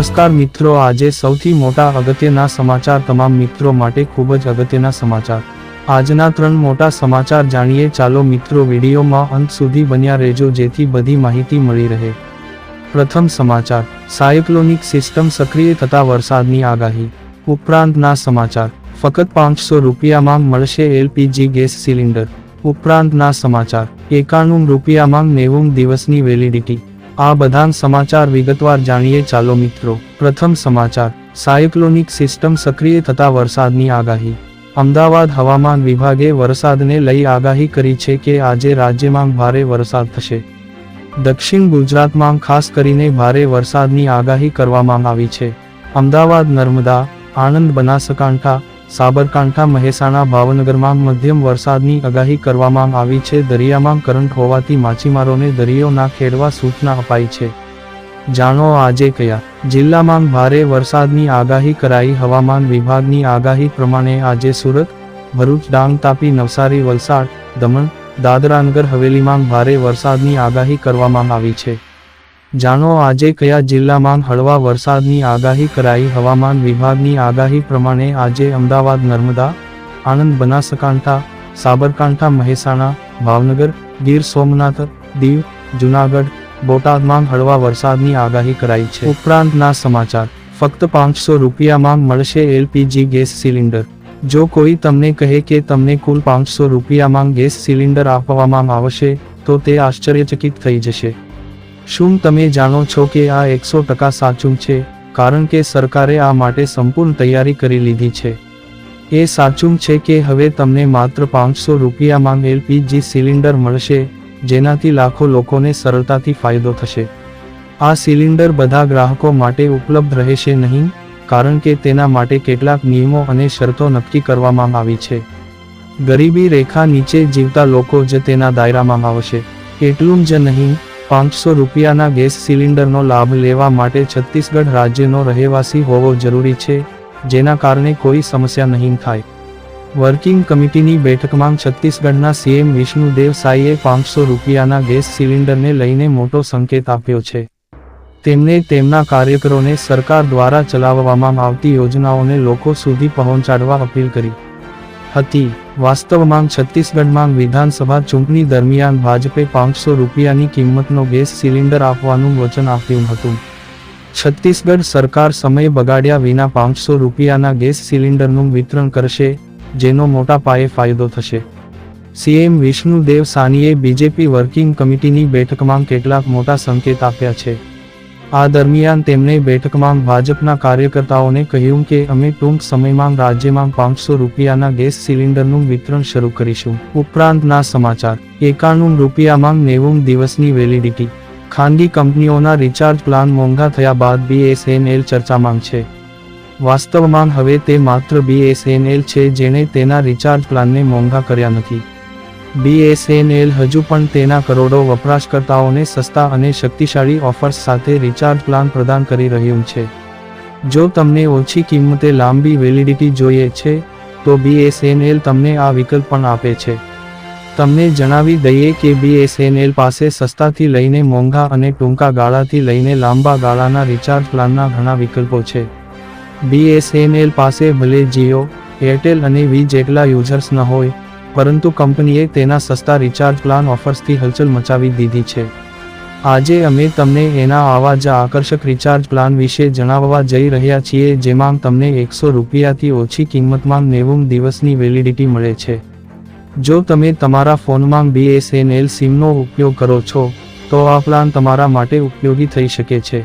નમસ્કાર મિત્રો, આજે સૌથી મોટા અગત્યના સમાચાર તમામ મિત્રો માટે ખૂબ જ અગત્યના સમાચાર. આજના 3 મોટા સમાચાર જાણીએ. ચાલો મિત્રો, વિડીયોમાં અંત સુધી બન્યા રહેજો જેથી બધી માહિતી મળી રહે. પ્રથમ સમાચાર, સાયક્લોનિક સિસ્ટમ સક્રિય થતા વરસાદની આગાહી. ઉપરાંતના સમાચાર, ફક્ત 500 રૂપિયામાં મળશે LPG ગેસ સિલિન્ડર. ઉપરાંતના સમાચાર, 91 રૂપિયામાં 90 દિવસની વેલિડિટી. આ બધા સમાચાર વિગતવાર જાણીએ. ચાલો મિત્રો, પ્રથમ સમાચાર, સાયક્લોનિક સિસ્ટમ સક્રિય થતા વરસાદની આગાહી. અમદાવાદ હવામાન વિભાગે વરસાદને લઈ આગાહી કરી છે કે આજે રાજ્યમાં ભારે વરસાદ થશે. દક્ષિણ ગુજરાતમાં ખાસ કરીને ભારે વરસાદની આગાહી કરવામાં આવી છે. અમદાવાદ, નર્મદા, આણંદ, બનાસકાંઠા, સાબરકાંઠા, મહેસાણા, ભાવનગરમાં મધ્યમ વરસાદની આગાહી કરવામાં આવી છે. દરિયામાં કરંટ હોવાથી માછીમારોને દરિયો ના ખેડવા સૂચના અપાઈ છે. જાણો આજે કયા જિલ્લામાં ભારે વરસાદની આગાહી કરાઈ. હવામાન વિભાગની આગાહી પ્રમાણે આજે સુરત, ભરૂચ, ડાંગ, તાપી, નવસારી, વલસાડ, દમણ, દાદરા નગર હવેલીમાં ભારે વરસાદની આગાહી કરવામાં આવી છે. જાણો આજે કયા જિલ્લામાં હળવા વરસાદની આગાહી કરાઈ. હવામાન વિભાગની આગાહી પ્રમાણે આજે અમદાવાદ, નર્મદા, આણંદ, બનાસકાંઠા, સાબરકાંઠા, મહેસાણા, ભાવનગર, ગીર સોમનાથ, દીવ, જૂનાગઢ, બોટાદમાં હળવા વરસાદની આગાહી કરાઈ છે. ઉપરાંતના સમાચાર, ફક્ત 500 રૂપિયામાં મળશે LPG ગેસ સિલિન્ડર. જો કોઈ તમને કહે કે તમને કુલ 500 રૂપિયામાં ગેસ સિલિન્ડર આપવામાં આવશે તો તે આશ્ચર્યચકિત થઈ જશે. શું તમે જાણો છો કે આ 100% સાચું છે? કારણ કે સરકારે આ માટે સંપૂર્ણ તૈયારી કરી લીધી છે. એ સાચું છે કે હવે તમને માત્ર 500 રૂપિયામાં LPG સિલિન્ડર મળશે, જેનાથી લાખો લોકોને સરળતાથી ફાયદો થશે. આ સિલિન્ડર બધા ગ્રાહકો માટે ઉપલબ્ધ રહેશે નહીં, કારણ કે તેના માટે કેટલાક નિયમો અને શરતો નક્કી કરવામાં આવી છે. ગરીબી રેખા નીચે જીવતા લોકો જ તેના દાયરામાં આવશે. એટલું જ નહીં, 500 રૂપિયાના ગેસ સિલિન્ડરનો લાભ લેવા માટે છત્તીસગઢ રાજ્યનો રહેવાસી હોવો જરૂરી છે, જેના કારણે કોઈ સમસ્યા નહીં થાય. વર્કિંગ કમિટીની બેઠકમાં છત્તીસગઢના CM વિષ્ણુદેવ સાઈએ 500 રૂપિયાના ગેસ સિલિન્ડરને લઈને મોટો સંકેત આપ્યો છે. તેમણે તેમના કાર્યકરોને સરકાર દ્વારા ચલાવવામાં આવતી યોજનાઓને લોકો સુધી પહોંચાડવા અપીલ કરી હતી. વાસ્તવમાં છત્તીસગઢમાં વિધાનસભા ચૂંટણી દરમિયાન ભાજપે 500 રૂપિયાની કિંમતનો ગેસ સિલિન્ડર આપવાનું વચન આપ્યું હતું. છત્તીસગઢ સરકાર સમય બગાડ્યા વિના 500 રૂપિયાના ગેસ સિલિન્ડરનું વિતરણ કરશે, જેનો મોટા પાયે ફાયદો થશે. CM વિષ્ણુદેવ સાનીએ BJP વર્કિંગ કમિટીની બેઠકમાં કેટલાક મોટા સંકેત આપ્યા છે. આ દરમિયાન તેમણે બેઠકમાં ભાજપના કાર્યકર્તાઓને કહ્યું કે અમે ટૂંક સમયમાં રાજ્યમાં 500 રૂપિયાના ગેસ સિલિન્ડરનું વિતરણ શરૂ કરીશું. ઉપરાંતના સમાચાર, 91 રૂપિયામાં 90 દિવસની વેલિડિટી. ખાનગી કંપનીઓના રિચાર્જ પ્લાન મોંઘા થયા બાદ BSNL ચર્ચામાં છે. વાસ્તવમાં હવે તે માત્ર BSNL છે જેણે તેના રિચાર્જ પ્લાનને મોંઘા કર્યા નથી. BSNL હજુ પણ તેના કરોડો વપરાશકર્તાઓને સસ્તા અને શક્તિશાળી ઓફર્સ સાથે રિચાર્જ પ્લાન પ્રદાન કરી રહ્યું છે. જો તમને ઓછી કિંમતે લાંબી વેલિડિટી જોઈએ છે, તો BSNL તમને આ વિકલ્પ પણ આપે છે. તમને જણાવી દઈએ કે BSNL પાસે સસ્તાથી લઈને મોંઘા અને ટૂંકા ગાળાથી લઈને લાંબા ગાળાના રિચાર્જ પ્લાનના ઘણા વિકલ્પો છે. BSNL પાસે ભલે Jio, Airtel અને V જેટલા યુઝર્સ ન હોય, પરંતુ કંપનીએ તેના સસ્તા રિચાર્જ પ્લાન ઓફર્સથી હલચલ મચાવી દીધી છે. આજે અમે તમને એના આવા જ આકર્ષક રિચાર્જ પ્લાન વિશે જણાવવા જઈ રહ્યા છીએ, જેમાં તમને 100 રૂપિયાથી ઓછી કિંમતમાં 90 દિવસની વેલિડિટી મળે છે. જો તમે તમારા ફોનમાં BSNL સિમનો ઉપયોગ કરો છો, તો આ પ્લાન તમારા માટે ઉપયોગી થઈ શકે છે.